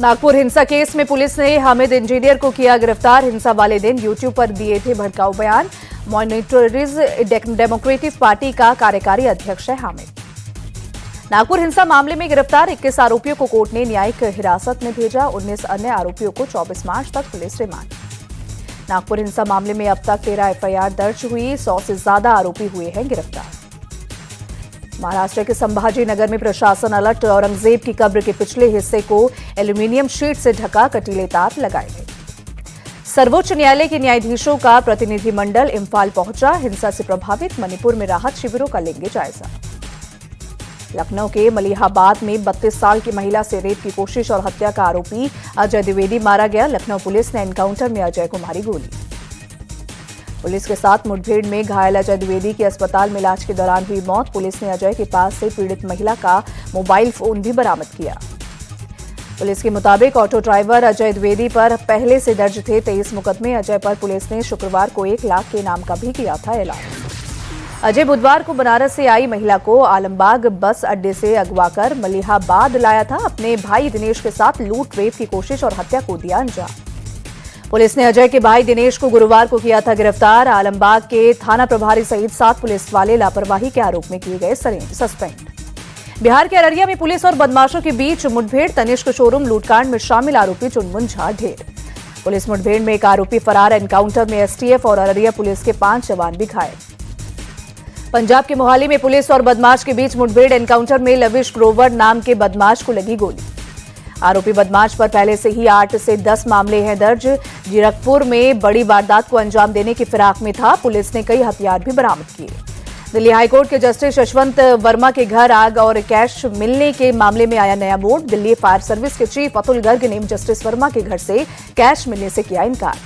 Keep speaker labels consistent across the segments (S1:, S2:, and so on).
S1: नागपुर हिंसा केस में पुलिस ने हामिद इंजीनियर को किया गिरफ्तार। हिंसा वाले दिन यूट्यूब पर दिए थे भड़काऊ बयान। मॉनिटरीज डेमोक्रेटिक पार्टी का कार्यकारी अध्यक्ष है हामिद। नागपुर हिंसा मामले में गिरफ्तार 21 आरोपियों को कोर्ट ने न्यायिक हिरासत में भेजा। 19 अन्य आरोपियों को 24 मार्च तक पुलिस रिमांड। नागपुर हिंसा मामले में अब तक 13 एफआईआर दर्ज हुई। 100 से ज्यादा आरोपी हुए हैं गिरफ्तार। महाराष्ट्र के संभाजी नगर में प्रशासन अलर्ट। औरंगजेब की कब्र के पिछले हिस्से को एल्यूमीनियम शीट से ढका कटीले तार लगाए गए। सर्वोच्च न्यायालय के न्यायाधीशों का प्रतिनिधिमंडल इम्फाल पहुंचा। हिंसा से प्रभावित मणिपुर में राहत शिविरों का लेंगे जायजा। लखनऊ के मलिहाबाद में 32 साल की महिला से रेप की कोशिश और हत्या का आरोपी अजय द्विवेदी मारा गया। लखनऊ पुलिस ने एनकाउंटर में अजय को मारी गोली। पुलिस के साथ मुठभेड़ में घायल अजय द्विवेदी की अस्पताल में इलाज के दौरान हुई मौत। पुलिस ने अजय के पास से पीड़ित महिला का मोबाइल फोन भी बरामद किया। पुलिस के मुताबिक ऑटो ड्राइवर अजय द्विवेदी पर पहले से दर्ज थे 23 मुकदमे। अजय पर पुलिस ने शुक्रवार को 1 लाख के इनाम का भी किया था ऐलान। अजय बुधवार को बनारस से आई महिला को आलमबाग बस अड्डे से अगवाकर मलिहाबाद लाया था। अपने भाई दिनेश के साथ लूट रेप की कोशिश और हत्या को दिया अंजाम। पुलिस ने अजय के भाई दिनेश को गुरुवार को किया था गिरफ्तार। आलमबाग के थाना प्रभारी सहित 7 पुलिस वाले लापरवाही के आरोप में किए गए सस्पेंड। बिहार के अररिया में पुलिस और बदमाशों के बीच मुठभेड़। तनिष्क शोरूम लूटकांड में शामिल आरोपी चुनमुन झा ढेर। पुलिस मुठभेड़ में एक आरोपी फरार। एनकाउंटर में एसटीएफ और अररिया पुलिस के 5 जवान भी घायल। पंजाब के मोहाली में पुलिस और बदमाश के बीच मुठभेड़। एनकाउंटर में लविश ग्रोवर नाम के बदमाश को लगी गोली। आरोपी बदमाश पर पहले से ही 8 से 10 मामले हैं दर्ज। जीरकपुर में बड़ी वारदात को अंजाम देने की फिराक में था। पुलिस ने कई हथियार भी बरामद किए। दिल्ली हाईकोर्ट के जस्टिस यशवंत वर्मा के घर आग और कैश मिलने के मामले में आया नया मोड़। दिल्ली फायर सर्विस के चीफ अतुल गर्ग ने जस्टिस वर्मा के घर से कैश मिलने से किया इनकार।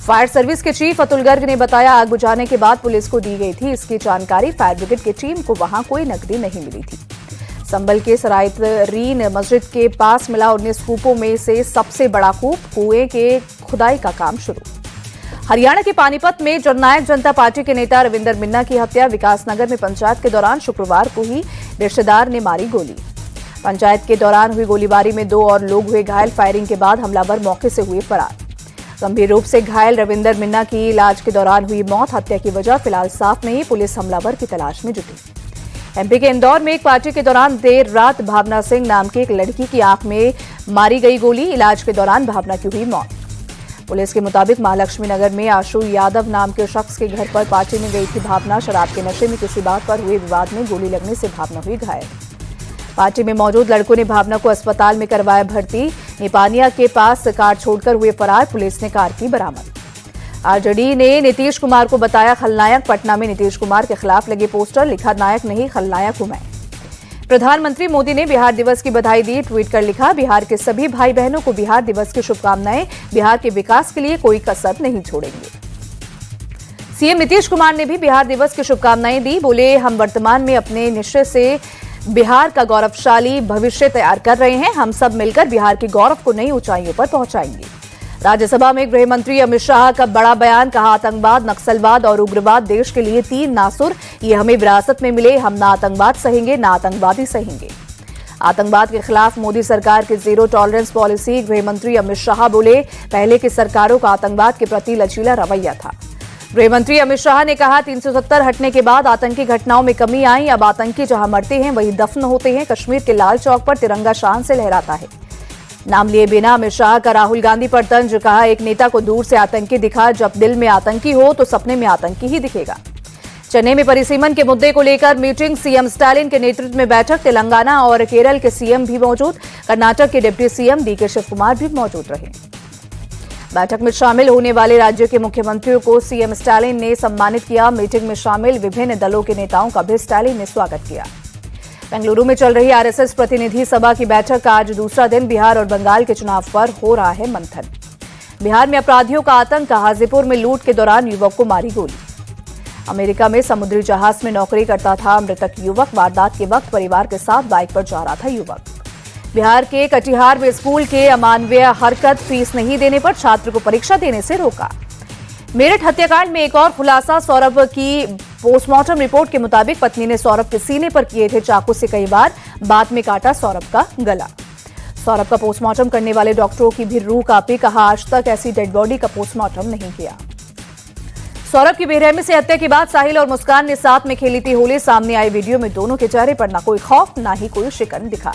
S1: फायर सर्विस के चीफ अतुल गर्ग ने बताया आग बुझाने के बाद पुलिस को दी गई थी इसकी जानकारी। फायर ब्रिगेड की टीम को वहां कोई नकदी नहीं मिली थी। संभल के सरायतरीन मस्जिद के पास मिला 19 कूपों में से सबसे बड़ा कूप। कुएं के खुदाई का काम शुरू। हरियाणा के पानीपत में जननायक जनता पार्टी के नेता रविंदर मिन्ना की हत्या। विकासनगर में पंचायत के दौरान शुक्रवार को ही रिश्तेदार ने मारी गोली। पंचायत के दौरान हुई गोलीबारी में 2 और लोग हुए घायल। फायरिंग के बाद हमलावर मौके से हुए फरार। गंभीर रूप से घायल रविंदर मिन्ना की इलाज के दौरान हुई मौत। हत्या की वजह फिलहाल साफ नहीं। पुलिस हमलावर की तलाश में जुटी। एमपी के इंदौर में एक पार्टी के दौरान देर रात भावना सिंह नाम की एक लड़की की आंख में मारी गई गोली। इलाज के दौरान भावना की हुई मौत। पुलिस के मुताबिक महालक्ष्मी नगर में आशु यादव नाम के शख्स के घर पर पार्टी में गई थी भावना। शराब के नशे में किसी बात पर हुए विवाद में गोली लगने से भावना हुई घायल। पार्टी में मौजूद लड़कों ने भावना को अस्पताल में करवाया भर्ती। निपानिया के पास कार छोड़कर हुए फरार। पुलिस ने कार की बरामद। आरजेडी ने नीतीश कुमार को बताया खलनायक। पटना में नीतीश कुमार के खिलाफ लगे पोस्टर। लिखा नायक नहीं खलनायक हूं मैं। प्रधानमंत्री मोदी ने बिहार दिवस की बधाई दी। ट्वीट कर लिखा बिहार के सभी भाई बहनों को बिहार दिवस की शुभकामनाएं। बिहार के विकास के लिए कोई कसर नहीं छोड़ेंगे। सीएम नीतीश कुमार ने भी बिहार दिवस की शुभकामनाएं दी। बोले हम वर्तमान में अपने निश्चय से बिहार का गौरवशाली भविष्य तैयार कर रहे हैं। हम सब मिलकर बिहार के गौरव को नई ऊंचाइयों पर पहुंचाएंगे। राज्यसभा में गृह मंत्री अमित शाह का बड़ा बयान। कहा आतंकवाद नक्सलवाद और उग्रवाद देश के लिए 3 नासुर। ये हमें विरासत में मिले। हम ना आतंकवाद सहेंगे ना आतंकवादी सहेंगे। आतंकवाद के खिलाफ मोदी सरकार की जीरो टॉलरेंस पॉलिसी। गृह मंत्री अमित शाह बोले पहले की सरकारों का आतंकवाद के प्रति लचीला रवैया था। गृह मंत्री अमित शाह ने कहा 370 हटने के बाद आतंकी घटनाओं में कमी आई। अब आतंकी जहां मरते हैं वहीं दफन होते हैं। कश्मीर के लाल चौक पर तिरंगा शान से लहराता है। नाम लिए बिना अमित शाह का राहुल गांधी पर तंज। कहा एक नेता को दूर से आतंकी दिखा। जब दिल में आतंकी हो तो सपने में आतंकी ही दिखेगा। चेन्नई में परिसीमन के मुद्दे को लेकर मीटिंग। सीएम स्टालिन के नेतृत्व में बैठक। तेलंगाना और केरल के सीएम भी मौजूद। कर्नाटक के deputy CM DK Shivakumar भी मौजूद रहे। बैठक में शामिल होने वाले राज्यों के मुख्यमंत्रियों को सीएम स्टालिन ने सम्मानित किया। मीटिंग में शामिल विभिन्न दलों के नेताओं का भी स्टालिन ने स्वागत किया। बेंगलुरु में चल रही आरएसएस प्रतिनिधि सभा की बैठक का आज दूसरा दिन। बिहार और बंगाल के चुनाव पर हो रहा है मंथन। बिहार में अपराधियों का आतंक। हाजीपुर में लूट के दौरान युवक को मारी गोली। अमेरिका में समुद्री जहाज में नौकरी करता था मृतक युवक। वारदात के वक्त परिवार के साथ बाइक पर जा रहा था युवक। बिहार के कटिहार में स्कूल के अमानवीय हरकत। फीस नहीं देने पर छात्र को परीक्षा देने से रोका। मेरठ हत्याकांड में एक और खुलासा। सौरभ की पोस्टमार्टम रिपोर्ट के मुताबिक पत्नी ने सौरभ के सीने पर किए थे चाकू से कई बार। बाद में काटा सौरभ का गला। सौरभ का पोस्टमार्टम करने वाले डॉक्टरों की भी रूह कांपी, कहा आज तक ऐसी डेड बॉडी का पोस्टमार्टम नहीं किया। सौरभ की बेरहमी से हत्या के बाद साहिल और मुस्कान ने साथ में खेली थी होली। सामने आई वीडियो में दोनों के चेहरे पर ना कोई खौफ ना ही कोई शिकन दिखा।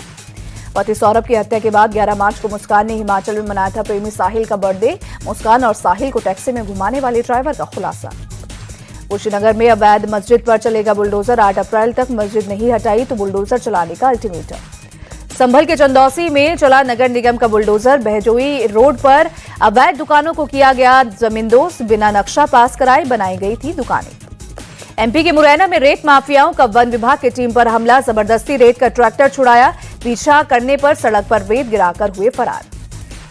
S1: पति सौरभ की हत्या के बाद 11 मार्च को मुस्कान ने हिमाचल में मनाया था प्रेमी साहिल का बर्थडे। मुस्कान और साहिल को टैक्सी में घुमाने वाले ड्राइवर का खुलासा। कुशीनगर में अवैध मस्जिद पर चलेगा बुलडोजर, 8 अप्रैल तक मस्जिद नहीं हटाई तो बुलडोजर चलाने का अल्टीमेटम। संभल के चंदौसी में चला नगर निगम का बुलडोजर। बहजोई रोड पर अवैध दुकानों को किया गया जमींदोज, बिना नक्शा पास कराए बनाई गई थी दुकानें। एमपी के मुरैना में रेत माफियाओं का वन विभाग की टीम पर हमला, जबरदस्ती रेत का ट्रैक्टर छुड़ाया, पीछा करने पर सड़क पर रेत गिराकर हुए फरार।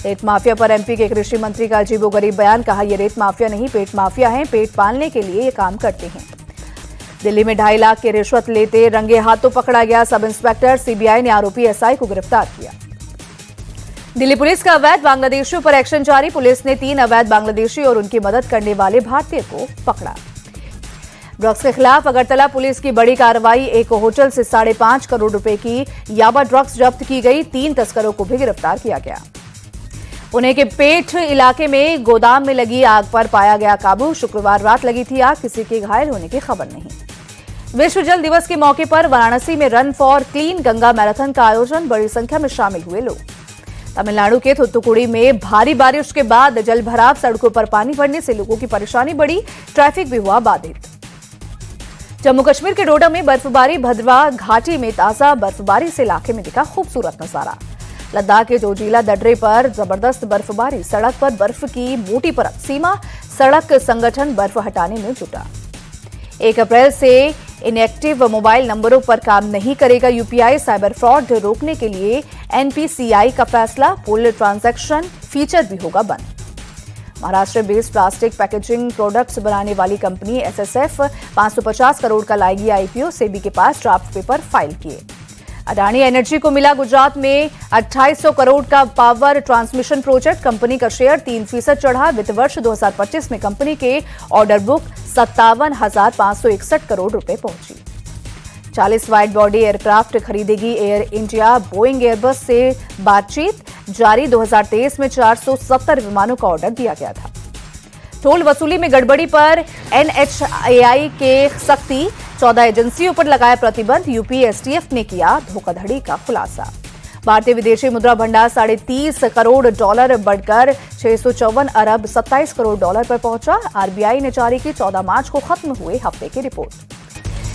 S1: रेत माफिया पर एमपी के कृषि मंत्री का अजीबोगरीब बयान, कहा ये रेत माफिया नहीं पेट माफिया है, पेट पालने के लिए ये काम करते हैं। दिल्ली में 2.5 लाख की रिश्वत लेते रंगे हाथों पकड़ा गया सब इंस्पेक्टर। सीबीआई ने आरोपी एसआई को गिरफ्तार किया। दिल्ली पुलिस का अवैध बांग्लादेशियों पर एक्शन जारी। पुलिस ने 3 अवैध बांग्लादेशी और उनकी मदद करने वाले भारतीय को पकड़ा। ड्रग्स के खिलाफ अगरतला पुलिस की बड़ी कार्रवाई। एक होटल से 5.5 करोड़ रुपए की याबा ड्रग्स जब्त की गई। 3 तस्करों को भी गिरफ्तार किया गया। पुणे के पेठ इलाके में गोदाम में लगी आग पर पाया गया काबू। शुक्रवार रात लगी थी आग, किसी के घायल होने की खबर नहीं। विश्व जल दिवस के मौके पर वाराणसी में run for clean Ganga marathon का आयोजन, बड़ी संख्या में शामिल हुए लोग। तमिलनाडु के थुत्तुकुड़ी में भारी बारिश के बाद जल भराव, सड़कों पर पानी भरने से लोगों की परेशानी बढ़ी, ट्रैफिक भी हुआ बाधित। जम्मू कश्मीर के डोडा में बर्फबारी, भद्रवा घाटी में ताजा बर्फबारी से इलाके में दिखा खूबसूरत नजारा। लद्दाख के जोजिला दर्रे पर जबरदस्त बर्फबारी, सड़क पर बर्फ की मोटी परत, सीमा सड़क संगठन बर्फ हटाने में जुटा। 1 अप्रैल से इनएक्टिव मोबाइल नंबरों पर काम नहीं करेगा यूपीआई। साइबर फ्रॉड रोकने के लिए एनपीसीआई का फैसला, पुल ट्रांजैक्शन फीचर भी होगा बंद। Maharashtra based plastic packaging products बनाने वाली कंपनी एसएसएफ 550 करोड़ का लाएगी आईपीओ। सेबी के पास ड्राफ्ट पेपर फाइल किए। अडानी एनर्जी को मिला गुजरात में 2800 करोड़ का पावर ट्रांसमिशन प्रोजेक्ट। कंपनी का शेयर 3% चढ़ा। वित्त वर्ष 2025 में कंपनी के ऑर्डर बुक 57,561 करोड़ रुपए पहुंची। 40 वाइड बॉडी एयरक्राफ्ट खरीदेगी एयर इंडिया। बोइंग एयरबस से बातचीत जारी। 2023 में 470 विमानों का ऑर्डर दिया गया था। टोल वसूली में गड़बड़ी पर एनएचएआई के सख्ती, 14 एजेंसियों पर लगाया प्रतिबंध। यूपी एसटीएफ ने किया धोखाधड़ी का खुलासा। भारतीय विदेशी मुद्रा भंडार $30.5 करोड़ बढ़कर 654 अरब 27 करोड़ डॉलर पर पहुंचा। आरबीआई ने जारी की 14 मार्च को खत्म हुए हफ्ते की रिपोर्ट।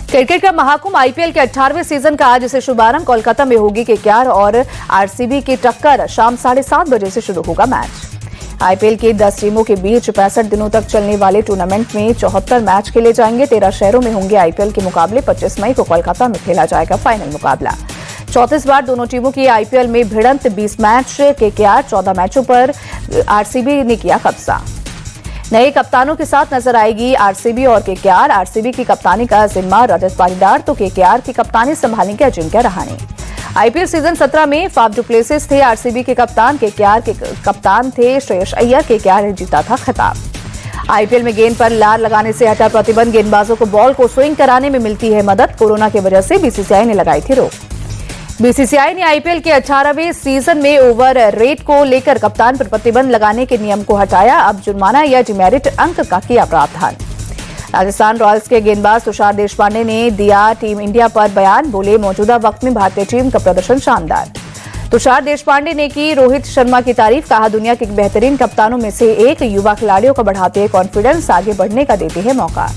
S1: क्रिकेट का महाकुंभ आईपीएल के 18वें सीजन का आज से शुभारंभ। कोलकाता में होगी केकेआर और आरसीबी की टक्कर। शाम 7:30 बजे से शुरू होगा मैच। आईपीएल की 10 टीमों के बीच 65 दिनों तक चलने वाले टूर्नामेंट में 74 मैच खेले जाएंगे। 13 शहरों में होंगे आईपीएल के मुकाबले। 25 मई को कोलकाता में खेला जाएगा फाइनल मुकाबला। 34 बार दोनों टीमों की आईपीएल में भिड़ंत, 20 मैच केकेआर, 14 मैचों पर आरसीबी ने किया कब्जा। नए कप्तानों के साथ नजर आएगी आरसीबी और केकेआर। आरसीबी की कप्तानी का जिम्मा रजत पाटीदार तो केकेआर की कप्तानी संभालेंगे अजिंक्य रहाणे। आईपीएल सीजन 17 में फाफ डु प्लेसिस थे आरसीबी के कप्तान। केकेआर के कप्तान थे श्रेयस अय्यर। केकेआर ने जीता था खिताब। आईपीएल में गेंद पर लार लगाने से हटा प्रतिबंध। गेंदबाजों को बॉल को स्विंग कराने में मिलती है मदद। कोरोना की वजह से बीसीसीआई ने लगाई थी रोक। बीसीसीआई ने आईपीएल के 18वें सीजन में ओवर रेट को लेकर कप्तान पर प्रतिबंध लगाने के नियम को हटाया। अब जुर्माना या डिमेरिट अंक का किया प्रावधान। राजस्थान रॉयल्स के गेंदबाज तुषार देशपांडे ने दिया टीम इंडिया पर बयान। बोले मौजूदा वक्त में भारतीय टीम का प्रदर्शन शानदार। तुषार देशपांडे ने की रोहित शर्मा की तारीफ। कहा दुनिया के बेहतरीन कप्तानों में से एक। युवा खिलाड़ियों का बढ़ाते हैं कॉन्फिडेंस, आगे बढ़ने का देते हैं मौका।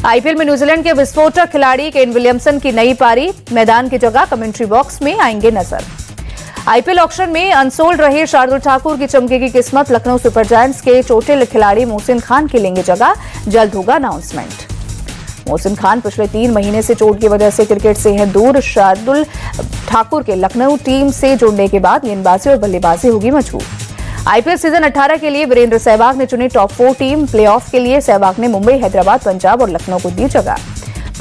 S1: आईपीएल में न्यूजीलैंड के विस्फोटक खिलाड़ी केन विलियमसन की नई पारी। मैदान की जगह कमेंट्री बॉक्स में आएंगे नजर। आईपीएल ऑक्शन में अनसोल्ड रहे शार्दुल ठाकुर की चमकेगी किस्मत। लखनऊ सुपर जायंट्स के चोटिल खिलाड़ी मोहसिन खान की लेंगे जगह। जल्द होगा अनाउंसमेंट। मोहसिन खान पिछले 3 महीने से चोट की वजह से क्रिकेट से हैं दूर। शार्दुल ठाकुर के लखनऊ टीम से जुड़ने के बाद गेंदबाजी और बल्लेबाजी होगी मजबूत। आईपीएल सीजन 18 के लिए वीरेंद्र सहवाग ने चुनी टॉप 4 टीम। प्लेऑफ के लिए सहवाग ने मुंबई, हैदराबाद, पंजाब और लखनऊ को दी जगह।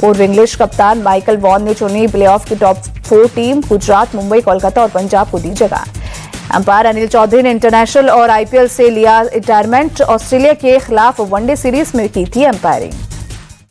S1: पूर्व इंग्लिश कप्तान माइकल वॉन ने चुनी प्लेऑफ की टॉप 4 टीम। गुजरात, मुंबई, कोलकाता और पंजाब को दी जगह। अंपायर अनिल चौधरी ने इंटरनेशनल और आईपीएल से लिया रिटायरमेंट। ऑस्ट्रेलिया के खिलाफ वनडे सीरीज में की थी अंपायरिंग।